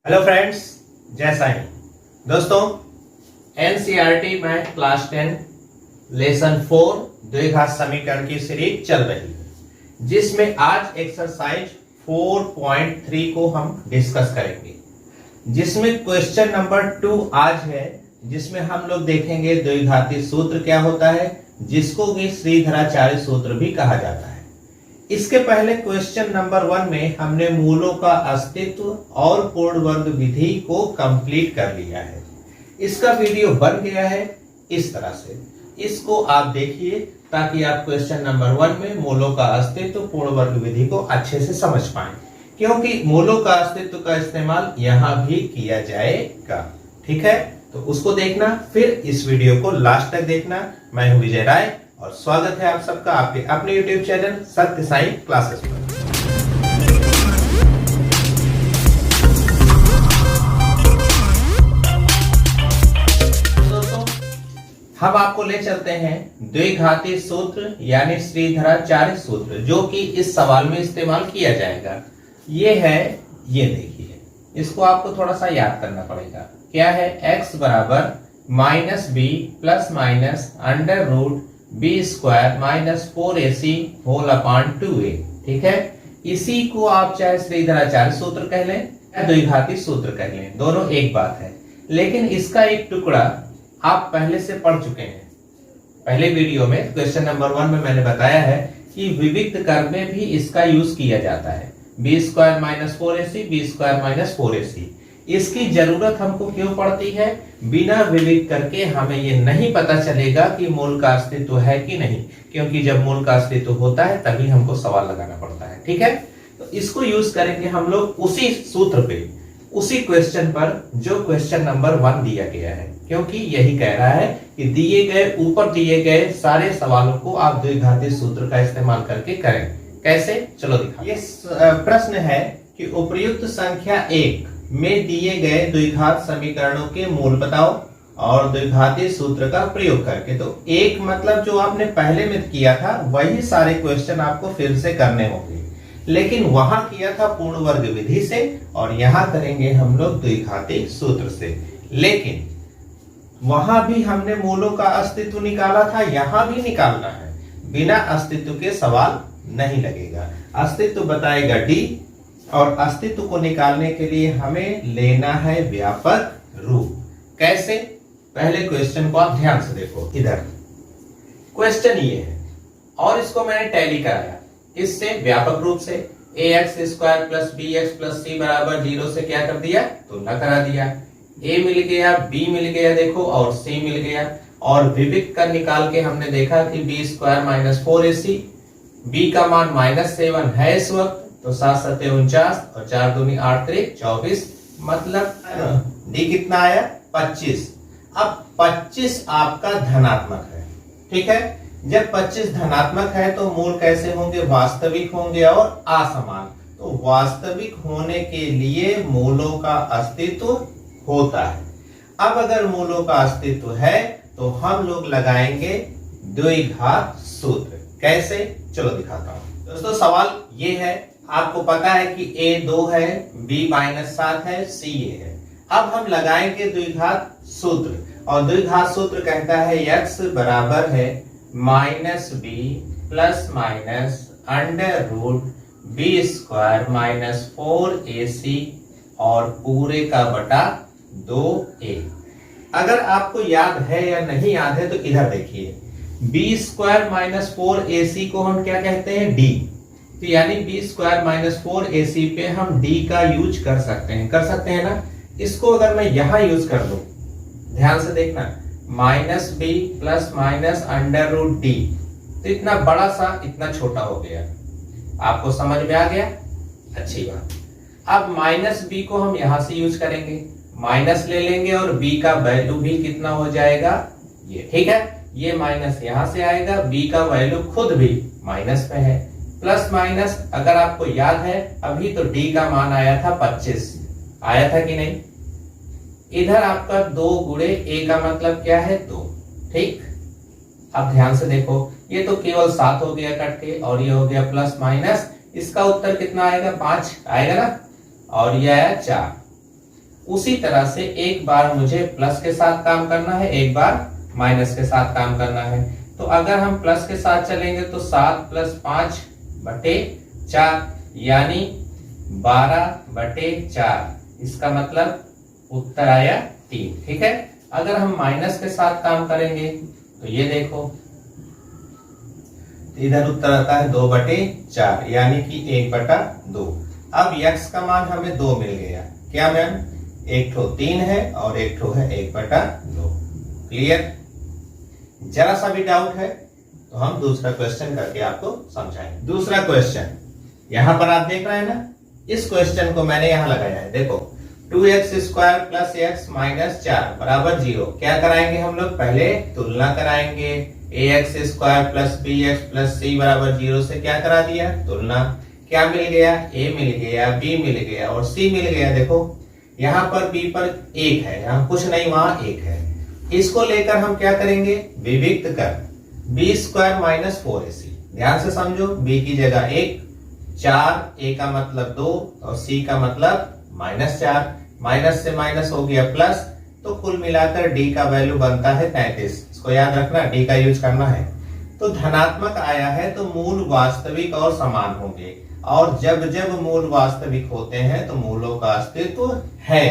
Hello friends, जय साईं। दोस्तों, NCERT math class 10 lesson 4 द्विघात समीकरण की सीरीज चल रही है, जिसमें आज एक्सरसाइज 4.3 को हम डिस्कस करेंगे, जिसमें क्वेश्चन नंबर 2 आज है, जिसमें हम लोग देखेंगे द्विघाती सूत्र क्या होता है, जिसको कि श्रीधराचार्य सूत्र भी कहा जाता है। इसके पहले क्वेश्चन नंबर 1 में हमने मूलों का अस्तित्व और पूर्ण वर्ग विधि को कंप्लीट कर लिया है। इसका वीडियो बन गया है इस तरह से, इसको आप देखिए ताकि आप क्वेश्चन नंबर 1 में मूलों का अस्तित्व पूर्ण वर्ग विधि को अच्छे से समझ पाएं, क्योंकि मूलों का अस्तित्व का इस्तेमाल यहां भी किया जाएगा। ठीक है, तो उसको देखना, फिर इस वीडियो को लास्ट तक देखना। मैं हूं विजय राय और स्वागत है आप सबका आपके अपने YouTube चैनल सत्य साई क्लासेस पर। दोस्तों, हम आपको ले चलते हैं द्विघाती सूत्र यानी श्रीधराचार्य सूत्र, जो कि इस सवाल में इस्तेमाल किया जाएगा। ये है, ये देखिए, इसको आपको थोड़ा सा याद करना पड़ेगा। क्या है? x बराबर minus B plus minus under root B square minus 4ac whole upon 2a। ठीक है, इसी को आप चाहे श्रीधराचार्य सूत्र कह लें या द्विघाती सूत्र कह लें, दोनों एक बात है। लेकिन इसका एक टुकड़ा आप पहले से पढ़ चुके हैं। पहले वीडियो में क्वेश्चन नंबर 1 में मैंने बताया है कि विविक्त कर में भी इसका यूज किया जाता है। B square minus 4ac, B square minus 4ac। इसकी जरूरत हमको क्यों पड़ती है? बिना विविक्त करके हमें ये नहीं पता चलेगा कि मूल का अस्तित्व है कि नहीं, क्योंकि जब मूल का अस्तित्व होता है तभी हमको सवाल लगाना पड़ता है। ठीक है, तो इसको यूज करेंगे हम लोग उसी सूत्र पे, उसी क्वेश्चन पर जो क्वेश्चन नंबर 1 दिया गया है, क्योंकि यही कह रहा है कि दिए गए ऊपर दिए गए सारे सवालों को आप द्विघाती सूत्र का इस्तेमाल करके करें। कैसे? चलो दिखा। ये प्रश्न है कि उपर्युक्त संख्या 1 में दिए गए द्विघात समीकरणों के मूल बताओ और द्विघाती सूत्र का प्रयोग करके। तो एक मतलब जो आपने पहले में किया था वही सारे क्वेश्चन आपको फिर से करने होंगे, लेकिन वहां किया था पूर्ण वर्ग विधि से और यहां करेंगे हम लोग द्विघाती सूत्र से। लेकिन वहां भी हमने मूलों का अस्तित्व निकाला था, यहां भी निकालना है। बिना अस्तित्व के सवाल नहीं लगेगा। अस्तित्व बताएगा डी, और अस्तित्व को निकालने के लिए हमें लेना है व्यापक रूप। कैसे? पहले क्वेश्चन को आप ध्यान से देखो। इधर क्वेश्चन ये है और इसको मैंने टैली कराया इससे, व्यापक रूप से। ax square plus bx plus c बराबर 0 से क्या कर दिया? तुलना करा दिया। a मिल गया, b मिल गया देखो, और c मिल गया। और विविक्त कर निकाल के हमने देखा कि b square minus 4ac, b का मान -7 है इस वक्त, तो 7 7 49 और 4 दूनी 8 3 24, मतलब डी कितना आया? 25। अब 25 आपका धनात्मक है। ठीक है, जब 25 धनात्मक है तो मूल कैसे होंगे? वास्तविक होंगे और असमान। तो वास्तविक होने के लिए मूलों का अस्तित्व होता है। अब अगर मूलों का अस्तित्व है तो हम लोग लगाएंगे द्विघात सूत्र। कैसे? चलो दिखाता हूं। दोस्तों, सवाल ये है, आपको पता है कि a 2 है, b -7 है, c ये है। अब हम लगाएंगे द्विघात सूत्र, और द्विघात सूत्र कहता है x बराबर है -b plus minus under root B square minus 4ac और पूरे का बटा 2a। अगर आपको याद है या नहीं याद है तो इधर देखिए, बी स्क्वायर माइनस 4ac को हम क्या कहते हैं? d। तो यानी बी स्क्वायर माइनस 4ac पे हम d का यूज कर सकते हैं ना। इसको अगर मैं यहां यूज कर लूं, ध्यान से देखना, -b plus minus under root D, तो इतना बड़ा सा इतना छोटा हो गया। आपको समझ में आ गया? अच्छी बात। अब -b को हम यहां से यूज करेंगे, माइनस ले लेंगे और b का वैल्यू भी कितना हो जाएगा? ये। ठीक है, ये माइनस यहां से आएगा, b का वैल्यू खुद भी माइनस पे है। प्लस माइनस, अगर आपको याद है अभी तो d का मान आया था 25, आया था कि नहीं? इधर आपका 2 गुणे a का मतलब क्या है? 2। ठीक, अब ध्यान से देखो, ये तो केवल 7 हो गया कट के, और ये हो गया प्लस माइनस। इसका उत्तर कितना आएगा? 5 आएगा ना, और ये आया 4। उसी तरह से एक बार मुझे प्लस के साथ काम करना है, एक बार माइनस के साथ काम करना है। तो अगर हम प्लस के साथ चलेंगे तो 7 + 5 बटे 4 यानी 12 बटे 4। इसका मतलब उत्तर आया 3। ठीक है। अगर हम माइनस के साथ काम करेंगे तो ये देखो, इधर उत्तर आता है 2 बटे 4 यानी कि 1 बटा 2। अब x का मान हमें 2 मिल गया। क्या मैम? एक ठो 3 है और एक ठो है 1 बटा 2। क्लियर? जरा सा भी डाउट है तो हम दूसरा क्वेश्चन करके आपको समझाएंगे। दूसरा क्वेश्चन यहां पर आप देख रहे हैं ना, इस क्वेश्चन को मैंने यहां लगाया है। देखो 2x² + x - 4 बराबर 0। क्या कराएंगे हम लोग? पहले तुलना कराएंगे। ax² + bx + c बराबर 0 से क्या करा दिया? तुलना। क्या मिल गया? a मिल गया, b मिल गया और c मिल गया। देखो यहाँ पर b पर 1 है, यहाँ कुछ नहीं, वहां 1 है। इसको लेकर हम क्या करेंगे? विविक्त कर b² - 4ac। ध्यान से समझो, b की जगह 1, 4, a का मतलब 2 और c का मतलब -4। माइनस से माइनस हो गया प्लस, तो कुल मिलाकर d का वैल्यू बनता है 33। इसको याद रखना, d का यूज करना है। तो धनात्मक आया है तो मूल वास्तविक और समान होंगे, और जब जब मूल वास्तविक होते हैं तो मूलों का अस्तित्व है।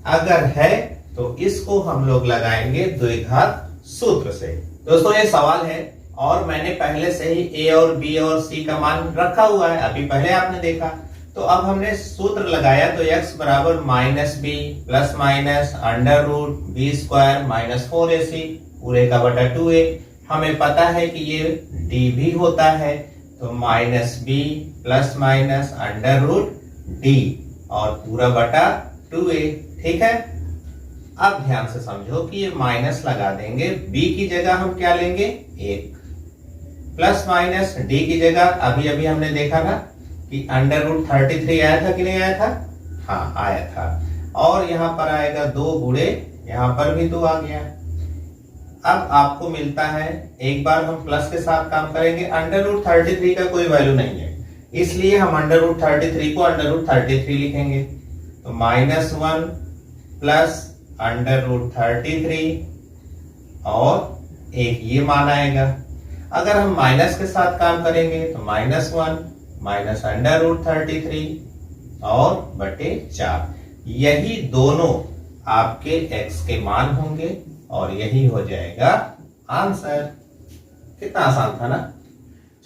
अगर है तो इसको हम लोग लगाएंगे द्विघात सूत्र से। दोस्तों ये सवाल है और मैंने पहले से ही a और b और c का मान रखा हुआ है, अभी पहले आपने देखा। तो अब हमने सूत्र लगाया तो x बराबर -b plus minus √b² - 4ac पूरे का बटा 2a। हमें पता है कि ये d भी होता है, तो -b प्लस माइनस √d और पूरा बटा 2a। ठीक है। अब ध्यान से समझो कि ये माइनस लगा देंगे, b की जगह हम क्या लेंगे? 1 प्लस माइनस d की जगह अभी अभी हमने देखा ना कि √33 आया था कि नहीं आया था? हाँ आया था। और यहाँ पर आएगा 2 गुणे, यहाँ पर भी 2 आ गया। अब आपको मिलता है, एक बार हम प्लस के साथ काम करेंगे। √33 का कोई वैल्यू नहीं है, इसलिए हम √33 को √33 लिखेंगे। तो -1 प्लस √33 और 1 ये मान आएगा। अगर हम माइनस के साथ काम करेंगे तो -1 माइनस √33 और बटे 4। यही दोनों आपके x के मान होंगे और यही हो जाएगा आंसर। कितना आसान था ना।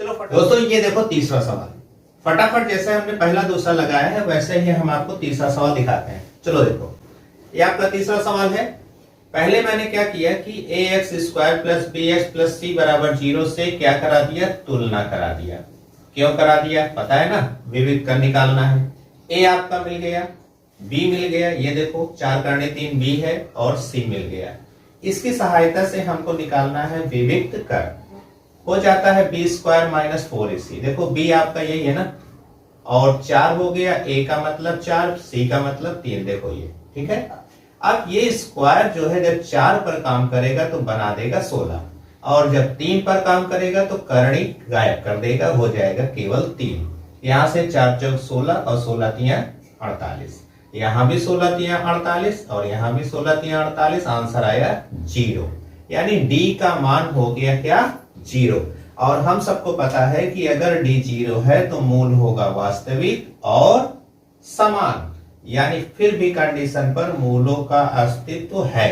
चलो दोस्तों ये देखो तीसरा सवाल। फटाफट जैसे हमने पहला दूसरा लगाया है वैसे ही हम आपको तीसरा सवाल दिखाते हैं। चलो देखो ये आपका तीसरा सवाल है। पहले मैंने क्या किया कि ax² + bx + c बराबर 0 से क्या करा दिया? तुलना करा दिया। क्यों करा दिया? पता है ना, विविध कर निकालना है। a आपका मिल गया, b मिल गया, ये देखो 4 करने 3 b है और c मिल गया। इसकी सहायता से हमको निकालना है विविक्त कर। हो जाता है b² - 4ac। देखो b आपका यही है ना, और 4 हो गया, a का मतलब 4, c का मतलब 3। देखो ये ठीक है। अब ये स्क्वायर जो है जब 4 पर काम करेगा तो बना देगा 16, और जब 3 पर काम करेगा तो करणी गायब कर देगा, हो जाएगा केवल 3। यहां से 4 चौक 16 और 16 तियां 48। यहां भी 16 तियां 48 और यहां भी 16 तियां 48। आंसर आया 0, यानी d का मान हो गया क्या? 0। और हम सबको पता है कि अगर d 0 है तो मूल होगा वास्तविक और समान, यानी फिर भी कंडीशन पर मूलों का अस्तित्व है,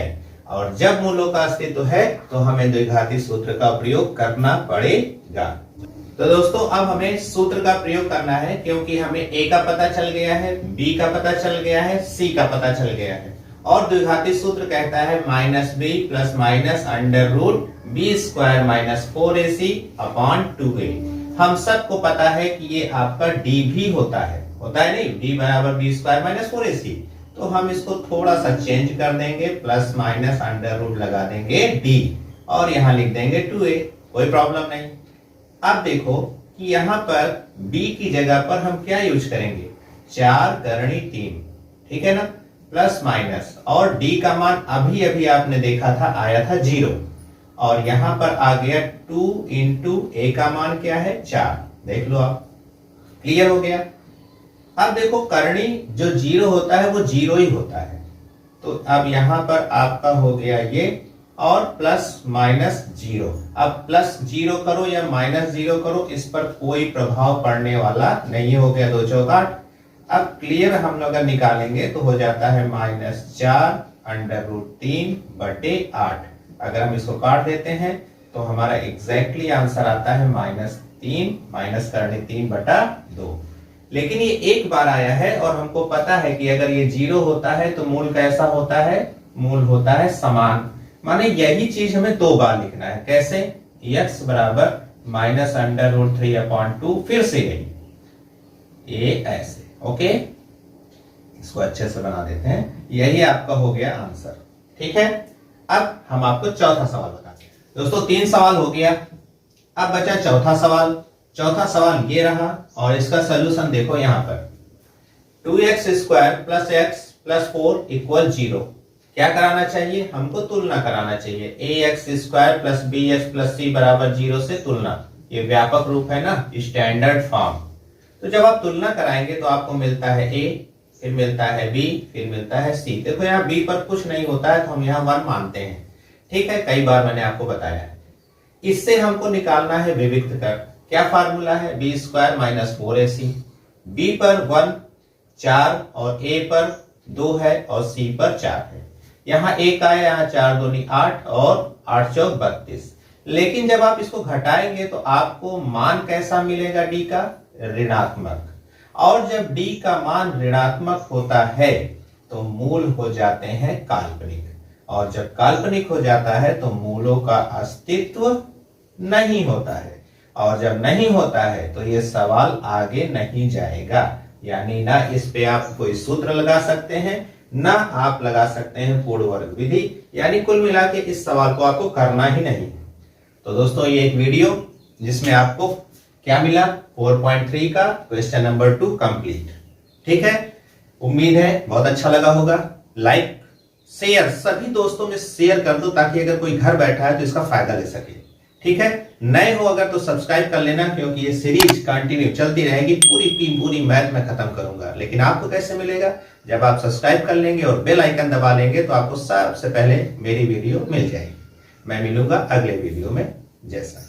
और जब मूलों का अस्तित्व है तो हमें द्विघाती सूत्र का प्रयोग करना पड़ेगा। तो दोस्तों अब हमें सूत्र का प्रयोग करना है, क्योंकि हमें a का पता चल गया है, b का पता चल गया है, c का पता चल गया है, और द्विघाती सूत्र कहता है -b plus minus √b² - 4ac/2a। हम सबको पता है कि ये आपका d भी होता है नहीं? d बराबर b² - 4ac। तो हम इसको थोड़ा सा चेंज कर देंगे, प्लस माइनस √ लगा देंगे d और यहां लिख देंगे 2a। कोई प्रॉब्लम नहीं। अब देखो कि यहां पर b की जगह पर हम क्या यूज करेंगे? 4 करनी 3, ठीक है ना, प्लस माइनस, और d का मान अभी अभी आपने देखा था आया था 0, और यहां पर आ गया 2 × a का मान क्या है? 4। देख लो आप, क्लियर हो गया। अब देखो करणी जो 0 होता है वो 0 ही होता है, तो अब यहां पर आपका हो गया ये, और प्लस माइनस 0। अब प्लस 0 करो या माइनस 0 करो, इस पर कोई प्रभाव पड़ने वाला नहीं। हो गया 2 चौक 8। अब क्लियर हम लोग अगर निकालेंगे तो हो जाता है -4√3/8। अगर हम इसको काट देते हैं तो हमारा एग्जैक्टली आंसर आता है -3 माइनस करने 3/2। लेकिन ये एक बार आया है और हमको पता है कि अगर ये 0 होता है तो मूल कैसा होता है, मूल होता है समान। माने यही चीज हमें 2 बार लिखना है। कैसे? x बराबर -√3/2, फिर से यही, ये ऐसे। ओके, इसको अच्छे से बना देते हैं। यही आपका हो गया आंसर। ठीक है, अब हम आपको चौथा सवाल बताते हैं। दोस्तों 3 सवाल हो गया, अब बचा चौथा सवाल। चौथा सवाल ये रहा और इसका सलूशन देखो यहां पर, 2x² + x + 4 = 0। क्या कराना चाहिए? हमको तुलना कराना चाहिए। ax² + bx + c = 0 से तुलना। ये व्यापक रूप है ना, स्टैंडर्ड फॉर्म। तो जब आप तुलना कराएंगे तो आपको मिलता है a, फिर मिलता है b, फिर मिलता है c। देखो यहाँ b पर कुछ नहीं होता है तो हम यहाँ 1 मानते हैं। ठीक है, कई बार मैंने आपको बताया है। इससे हमको निकालना है विविक्त कर। क्या फार्मूला है? b² - 4ac। b पर 1 4 और a पर 2 है और c पर 4 है। यहाँ 1 आया, यहाँ 4 दूनी 8 और 8 चौक 32। लेकिन जब आप इसको घटाएंगे तो आपको मान कैसा मिलेगा? d का ऋणात्मक। और जब d का मान ऋणात्मक होता है तो मूल हो जाते हैं काल्पनिक, और जब काल्पनिक हो जाता है तो मूलों का अस्तित्व नहीं होता है। और जब नहीं होता है तो ये सवाल आगे नहीं जाएगा। यानी ना इस पे आप कोई सूत्र लगा सकते हैं, ना आप लगा सकते हैं पूर्ण वर्ग विधि। यानी कुल मिला के इस सवाल को आपको करना ही नहीं। तो दोस्तों ये एक वीडियो जिसमें आपको क्या मिला, 4.3 का क्वेश्चन नंबर 2 कंप्लीट। ठीक है, उम्मीद है बहुत अच्छा लगा होगा। लाइक शेयर सभी दोस्तों में शेयर कर दो ताकि अगर कोई घर बैठा है तो इसका फायदा ले सके। ठीक है, नए हो अगर तो सब्सक्राइब कर लेना, क्योंकि ये सीरीज कंटिन्यू चलती रहेगी। पूरी की पूरी मैथ में खत्म करूंगा। लेकिन आपको कैसे मिलेगा? जब आप सब्सक्राइब कर लेंगे और बेल आइकन दबा लेंगे तो आपको सबसे पहले मेरी वीडियो मिल जाएगी। मैं मिलूंगा अगले वीडियो में। जैसा